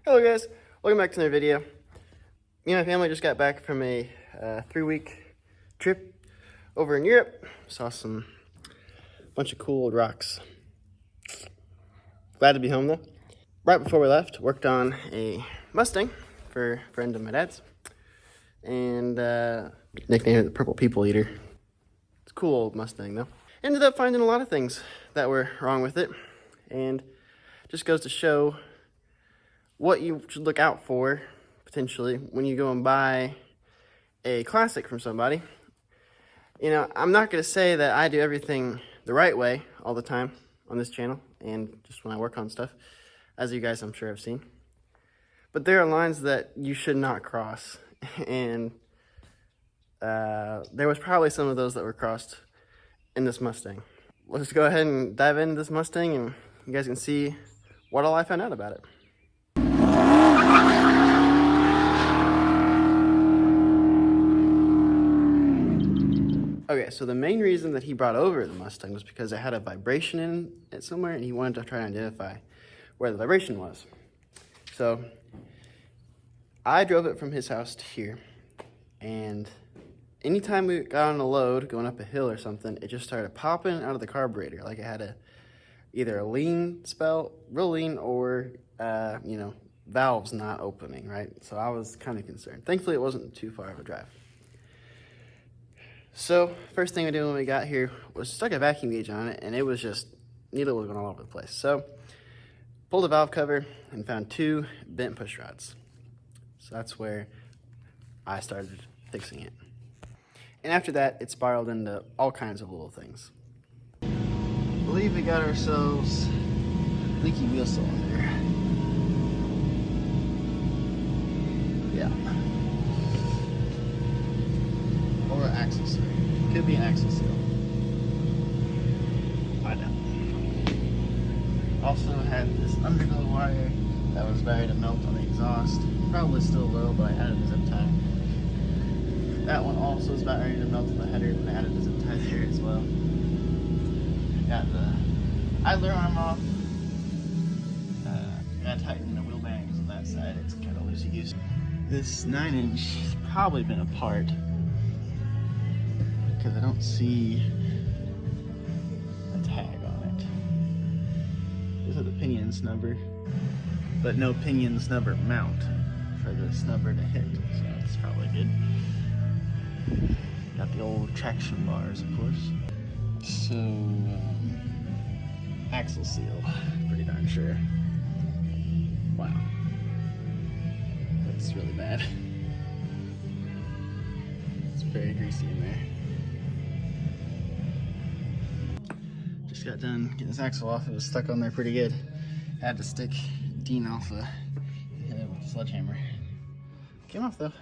Hello guys, welcome back to another video. Me and my family just got back from a 3-week trip over in Europe. Saw bunch of cool old rocks. Glad to be home though. Right before we left, worked on a Mustang for a friend of my dad's. And nicknamed it the Purple People Eater. It's a cool old Mustang though. Ended up finding a lot of things that were wrong with it. And just goes to show what you should look out for, potentially, when you go and buy a classic from somebody. You know, I'm not going to say that I do everything the right way all the time on this channel, and just when I work on stuff, as you guys I'm sure have seen. But there are lines that you should not cross, and there was probably some of those that were crossed in this Mustang. Let's go ahead and dive into this Mustang, and you guys can see what all I found out about it. Okay, so the main reason that he brought over the Mustang was because it had a vibration in it somewhere, and he wanted to try to identify where the vibration was. So I drove it from his house to here, and anytime we got on a load going up a hill or something, it just started popping out of the carburetor, like it had either a lean spell, real lean, or valves not opening, right? So I was kind of concerned. Thankfully, it wasn't too far of a drive. So first thing we did when we got here was stuck a vacuum gauge on it, and it was just, needle was going all over the place. So pulled the valve cover and found 2 bent push rods. So that's where I started fixing it. And after that, it spiraled into all kinds of little things. I believe we got ourselves leaky wheel cylinder. Yeah. Or axle seal. Could be an axle seal. Find out. Also had this underglow wire that was ready to melt on the exhaust. Probably still low, but I added a zip tie. That one also is about ready to melt on the header, and I added a zip tie there as well. Got the idler arm off. Gotta tighten the wheel bearings on that side. It's kind of loosey-goosey. This 9-inch has probably been apart because I don't see a tag on it. This is the pinion snubber, but no pinion snubber mount for the snubber to hit, so that's probably good. Got the old traction bars, of course. So, axle seal, pretty darn sure. Wow. That's really bad. It's very greasy in there. Just got done getting this axle off. It was stuck on there pretty good. Had to stick Dean off the head with a sledgehammer. Came off though.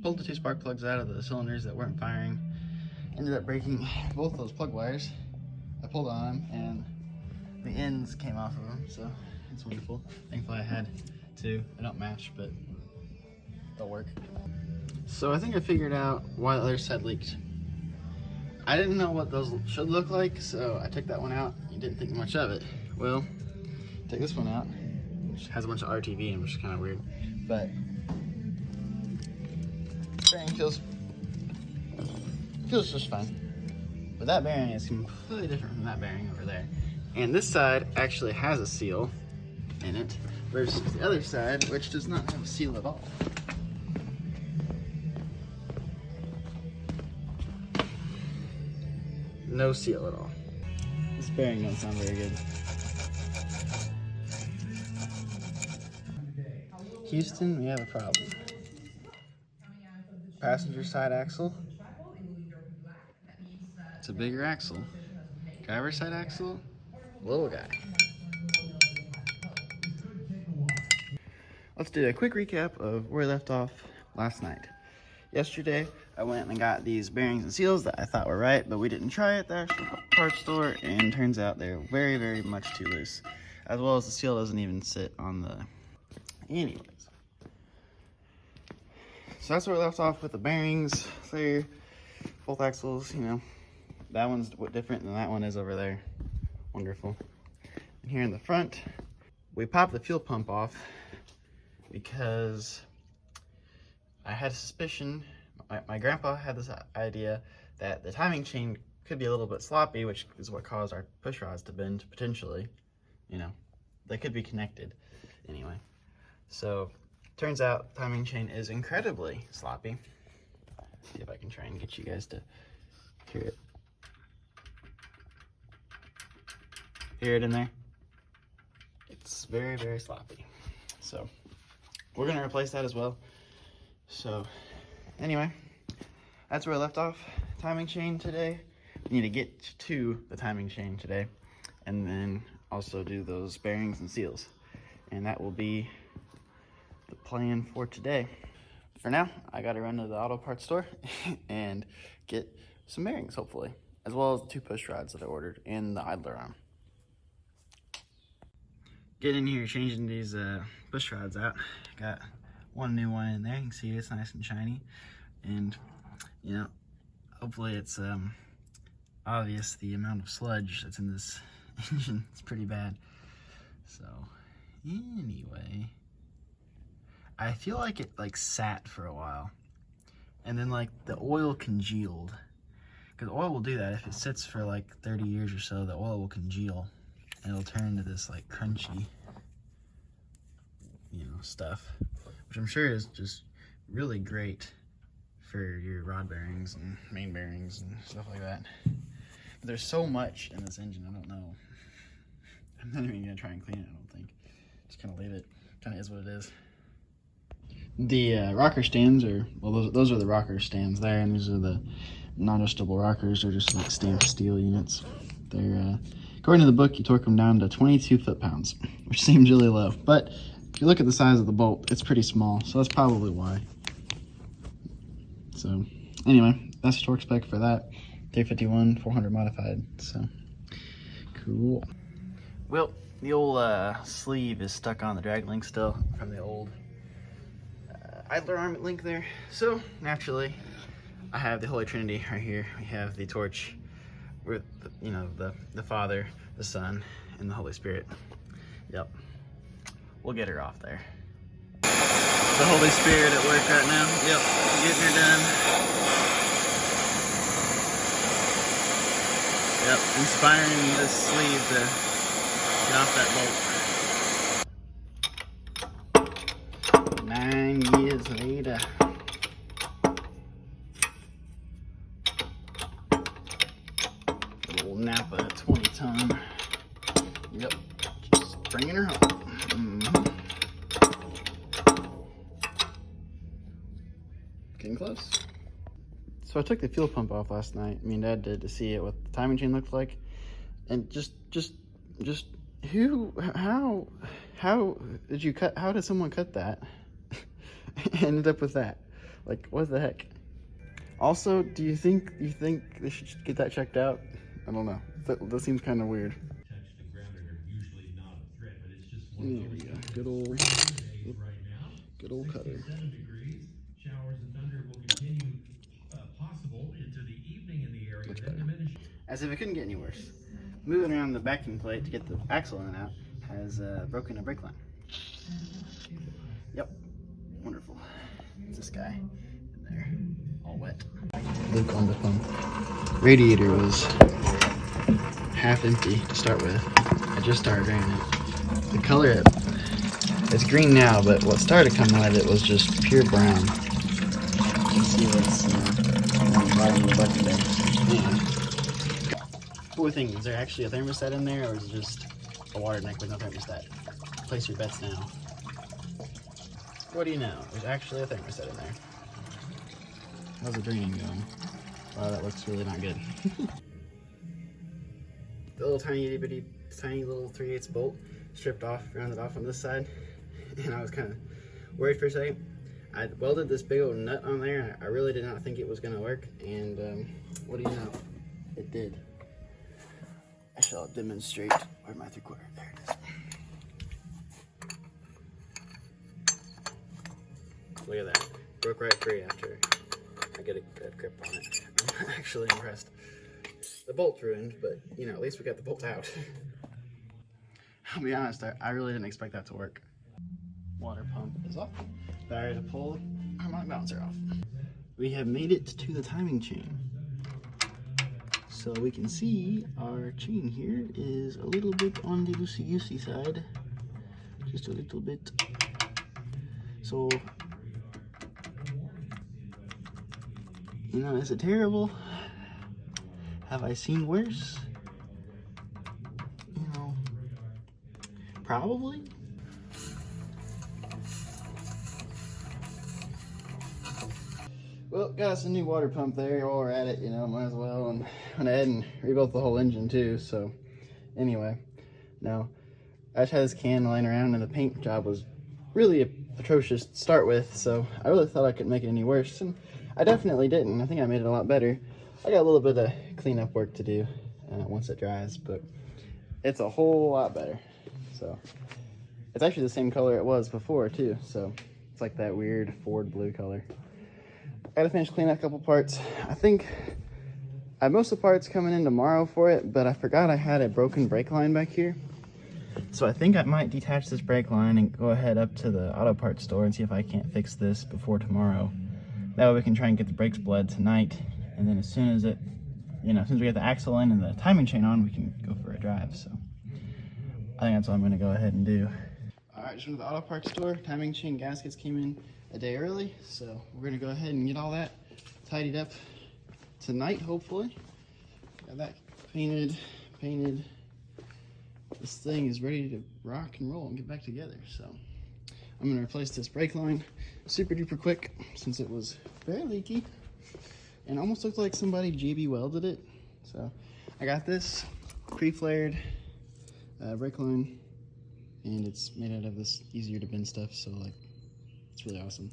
Pulled the 2 spark plugs out of the cylinders that weren't firing. Ended up breaking both those plug wires. I pulled on them and the ends came off of them, so it's wonderful. Thankfully I had 2. They don't match, but they'll work. So I think I figured out why the other side leaked. I didn't know what those should look like, so I took that one out and didn't think much of it. Well, take this one out, which has a bunch of RTV in, which is kind of weird, but bearing feels just fine. But that bearing is completely different from that bearing over there. And this side actually has a seal in it, versus the other side, which does not have a seal at all. No seal at all. This bearing doesn't sound very good. Houston, we have a problem. Passenger side axle. It's a bigger axle. Driver's side axle, little guy. Let's do a quick recap of where we left off last night. Yesterday, I went and got these bearings and seals that I thought were right, but we didn't try at the actual parts store, and turns out they're very, very much too loose. As well as the seal doesn't even sit on the... Anyways. So that's where we left off with the bearings there. Both axles, you know, that one's different than that one is over there. Wonderful. And here in the front, we popped the fuel pump off because I had a suspicion, my grandpa had this idea that the timing chain could be a little bit sloppy, which is what caused our push rods to bend, potentially. You know, they could be connected anyway. So turns out timing chain is incredibly sloppy. See if I can try and get you guys to hear it. Hear it in there? It's very, very sloppy. So we're gonna replace that as well. So anyway, that's where I left off. Timing chain today. We need to get to the timing chain today, and then also do those bearings and seals. And that will be the plan for today. For now, I gotta run to the auto parts store and get some bearings, hopefully, as well as the 2 push rods that I ordered and the idler arm. Getting in here, changing these push rods out. Got one new one in there. You can see it's nice and shiny, and you know, hopefully it's obvious the amount of sludge that's in this engine. It's pretty bad. So anyway, I feel like it like sat for a while, and then like the oil congealed, because oil will do that. If it sits for like 30 years or so, the oil will congeal and it'll turn into this like crunchy, you know, stuff, which I'm sure is just really great for your rod bearings and main bearings and stuff like that. But there's so much in this engine, I don't know. I'm not even gonna try and clean it, I don't think. Just kind of leave it. Kind of is what it is. The rocker stands are, well, those are the rocker stands there, and these are the non-adjustable rockers. They're just like stamped steel units. They're, according to the book, you torque them down to 22 foot-pounds, which seems really low. But if you look at the size of the bolt, it's pretty small, so that's probably why. So anyway, that's the torque spec for that. 351, 400 modified, so cool. Well, the old sleeve is stuck on the drag link still from the old idler arm link there. So naturally, I have the Holy Trinity right here. We have the torch with, you know, the Father, the Son, and the Holy Spirit. Yep, we'll get her off there. The Holy Spirit at work right now. Yep, getting her done. Yep, inspiring this sleeve to get off that bolt. 9 years later. Little Napa 20-ton. Yep, just bringing her home. Getting close. So I took the fuel pump off last night. Me and Dad did, to see what the timing chain looked like, and just how did you cut? How did someone cut that? Ended up with that. Like, what the heck? Also, do you think they should get that checked out? I don't know. That seems kind of weird. There we go. Good old cutter. Much better. As if it couldn't get any worse. Moving around the backing plate to get the axle in and out has broken a brake line. Yep. Wonderful. It's this guy in there, all wet. Luke on the pump. Radiator was half empty to start with. I just started draining it. The color, it's green now, but what started coming out of it was just pure brown. You can see what's on the bottom of the bucket there. Yeah. Cool thing, is there actually a thermostat in there, or is it just a water neck with no thermostat? Place your bets now. What do you know? There's actually a thermostat in there. How's the draining going? Wow, that looks really not good. The little tiny little 3/8 bolt stripped off, rounded off on this side, and I was kind of worried for a second. I welded this big old nut on there, and I really did not think it was going to work, and what do you know? It did. I shall demonstrate. Where's my 3/4? There it is. Look at that. Broke right free after I get a good grip on it. I'm actually impressed. The bolt's ruined, but you know, at least we got the bolt out. I'll be honest, I really didn't expect that to work. Water pump is off. Battery to pull the harmonic balancer off. We have made it to the timing chain. So we can see our chain here is a little bit on the loosey-goosey side. Just a little bit. So, you know, is it terrible? Have I seen worse? You know, probably. Well, got us a new water pump there while we're at it, you know, might as well. And went ahead and rebuilt the whole engine too, so anyway. Now, I just had this can lying around and the paint job was really atrocious to start with, so I really thought I couldn't make it any worse, and I definitely didn't. I think I made it a lot better. I got a little bit of cleanup work to do once it dries, but it's a whole lot better. So, it's actually the same color it was before too, so it's like that weird Ford blue color. I gotta finish cleaning up a couple parts. I think I have most of the parts coming in tomorrow for it, but I forgot I had a broken brake line back here. So I think I might detach this brake line and go ahead up to the auto parts store and see if I can't fix this before tomorrow. That way we can try and get the brakes bled tonight, and then as soon as it, you know, as soon as we get the axle in and the timing chain on, we can go for a drive. So I think that's what I'm gonna go ahead and do. All right, just went to the auto parts store. Timing chain gaskets came in a day early, so we're gonna go ahead and get all that tidied up tonight, hopefully. Got that painted. This thing is ready to rock and roll and get back together. So I'm gonna replace this brake line super duper quick since it was very leaky and almost looked like somebody GB welded it. So I got this pre-flared brake line, and it's made out of this easier to bend stuff, so like it's really awesome.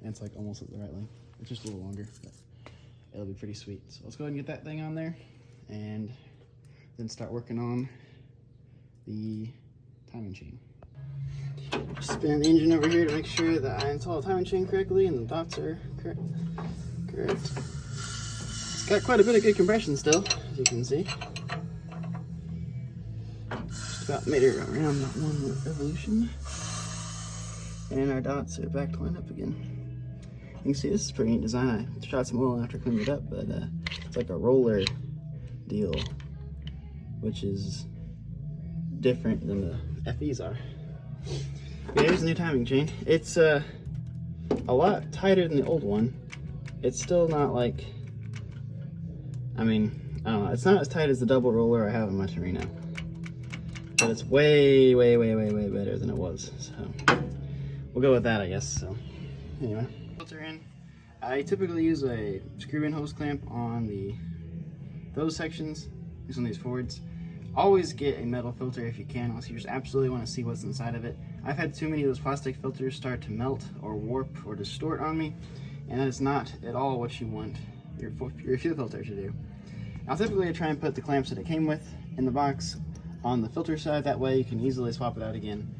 And it's like almost at the right length. It's just a little longer, but it'll be pretty sweet. So let's go ahead and get that thing on there and then start working on the timing chain. Just spin the engine over here to make sure that I install the timing chain correctly and the dots are correct. It's got quite a bit of good compression still, as you can see. Just about made it around that one revolution. And our dots are back to line up again. You can see this is a pretty neat design. I shot some oil after cleaning it up, but it's like a roller deal, which is different than the FEs are. Okay, here's the new timing chain. It's a lot tighter than the old one. It's still not like, I mean, I don't know, it's not as tight as the double roller I have in my Torino, but it's way better than it was, so we'll go with that, I guess. So anyway, filter in. I typically use a screw-in hose clamp on those sections, these on these Fords. Always get a metal filter if you can, unless you just absolutely want to see what's inside of it. I've had too many of those plastic filters start to melt or warp or distort on me, and that is not at all what you want your fuel filter to do. Now typically I try and put the clamps that it came with in the box on the filter side, that way you can easily swap it out again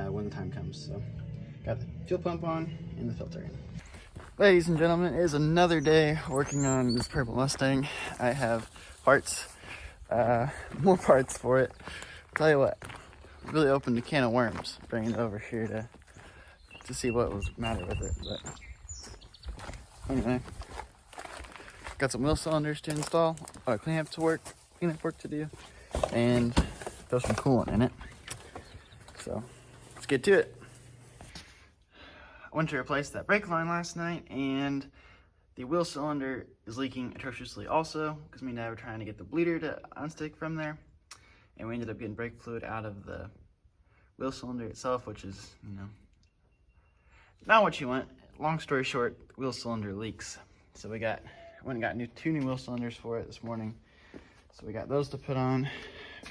when the time comes. So got the fuel pump on and the filter in. Ladies and gentlemen, it is another day working on this purple Mustang. I have parts, more parts for it. I'll tell you what, really opened a can of worms bringing it over here to see what was the matter with it. But anyway, got some wheel cylinders to install, cleanup work to do, and throw some coolant in it. So let's get to it. I went to replace that brake line last night, and the wheel cylinder is leaking atrociously also, because me and Dad were trying to get the bleeder to unstick from there, and we ended up getting brake fluid out of the wheel cylinder itself, which is, you know, not what you want. Long story short, the wheel cylinder leaks. So we went and got two new wheel cylinders for it this morning. So we got those to put on.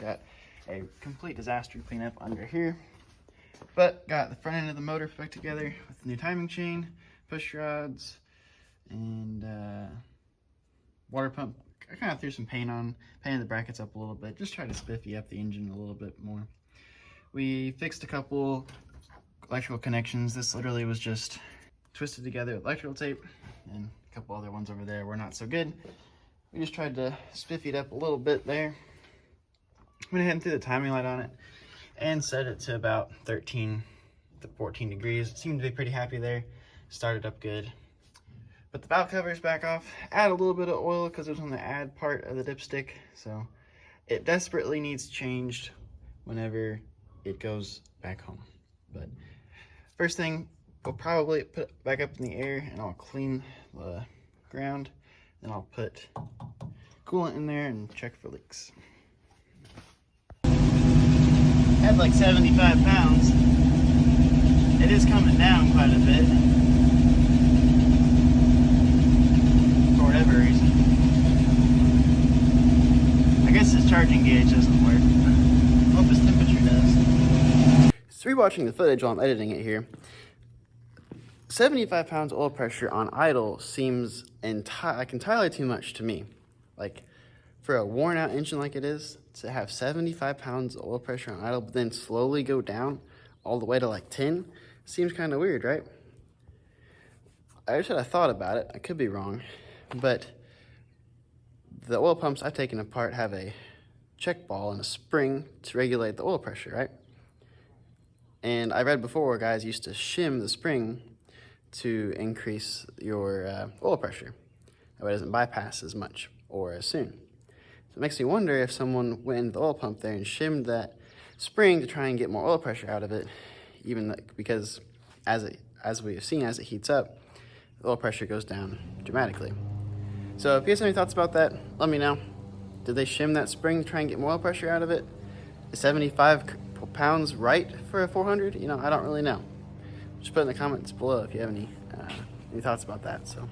Got a complete disaster cleanup under here. But got the front end of the motor back together with the new timing chain, push rods, and water pump. I kind of threw some painted the brackets up a little bit, just try to spiffy up the engine a little bit more. We fixed a couple electrical connections. This literally was just twisted together with electrical tape, and a couple other ones over there were not so good. We just tried to spiffy it up a little bit there. Went ahead and threw the timing light on it. and set it to about 13 to 14 degrees. It seemed to be pretty happy there. Started up good. Put the valve covers back off. Add a little bit of oil because it was on the add part of the dipstick. So it desperately needs changed whenever it goes back home. But first thing, we'll probably put it back up in the air and I'll clean the ground. Then I'll put coolant in there and check for leaks. Had like 75 pounds. It is coming down quite a bit for whatever reason. I guess his charging gauge doesn't work. Hope his temperature does. So rewatching the footage while I'm editing it here, 75 pounds oil pressure on idle seems entirely too much to me. Like, for a worn out engine like it is, to have 75 pounds oil pressure on idle, but then slowly go down all the way to like 10, seems kind of weird, right? I wish I thought about it. I could be wrong, but the oil pumps I've taken apart have a check ball and a spring to regulate the oil pressure, right? And I read before where guys used to shim the spring to increase your oil pressure. That way it doesn't bypass as much or as soon. So it makes me wonder if someone went into the oil pump there and shimmed that spring to try and get more oil pressure out of it, because as we've seen, as it heats up, the oil pressure goes down dramatically. So if you guys have any thoughts about that, let me know. Did they shim that spring to try and get more oil pressure out of it? Is 75 pounds right for a 400? You know, I don't really know. Just put in the comments below if you have any thoughts about that. So,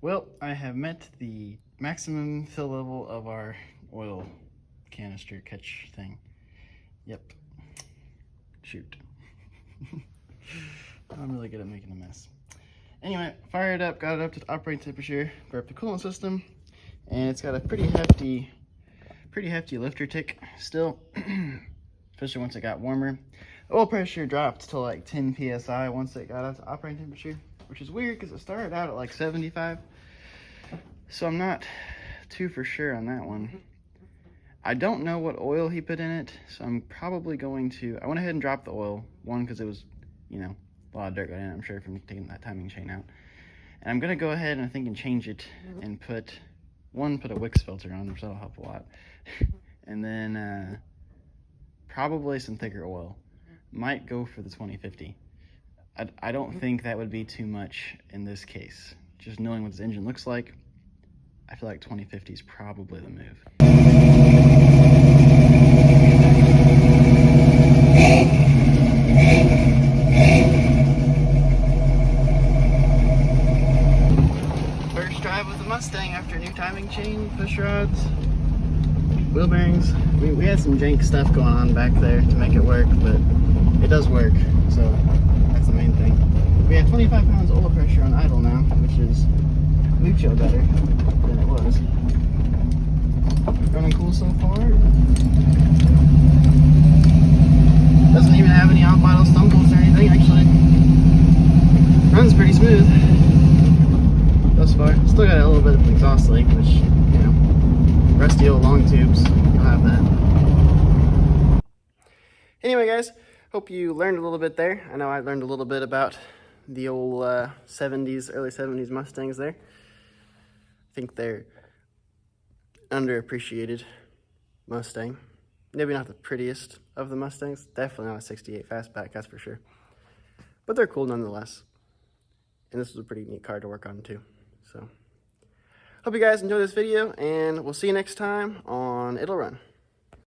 well, I have met the maximum fill level of our oil canister catch thing. Yep. Shoot. I'm really good at making a mess. Anyway, fired it up, got it up to the operating temperature, brought up the coolant system, and it's got a pretty hefty lifter tick still, especially once it got warmer. The oil pressure dropped to like 10 psi once it got up to operating temperature, which is weird because it started out at like 75. So I'm not too for sure on that one. I don't know what oil he put in it, so I'm probably going to, I went ahead and dropped the oil, one, because it was, you know, a lot of dirt got in it, I'm sure, from taking that timing chain out. And I'm going to go ahead and I think and change it and put a Wix filter on, which that'll help a lot. And then probably some thicker oil. Might go for the 2050. I don't think that would be too much in this case. Just knowing what this engine looks like, I feel like 2050 is probably the move. First drive with the Mustang after new timing chain, push rods, wheel bearings. We had some jank stuff going on back there to make it work, but it does work, so that's the main thing. We have 25 pounds oil pressure on idle now, which is mucho better than it was. Running cool so far. Doesn't even have any off-idle stumbles or anything, actually. Runs pretty smooth thus far. Still got a little bit of exhaust leak, which, you know, rusty old long tubes, you'll have that. Anyway, guys, hope you learned a little bit there. I know I learned a little bit about the old early 70s Mustangs there. I think they're underappreciated Mustang. Maybe not the prettiest of the Mustangs. Definitely not a 68 fastback, that's for sure. But they're cool nonetheless. And this was a pretty neat car to work on too. So, hope you guys enjoyed this video, and we'll see you next time on It'll Run.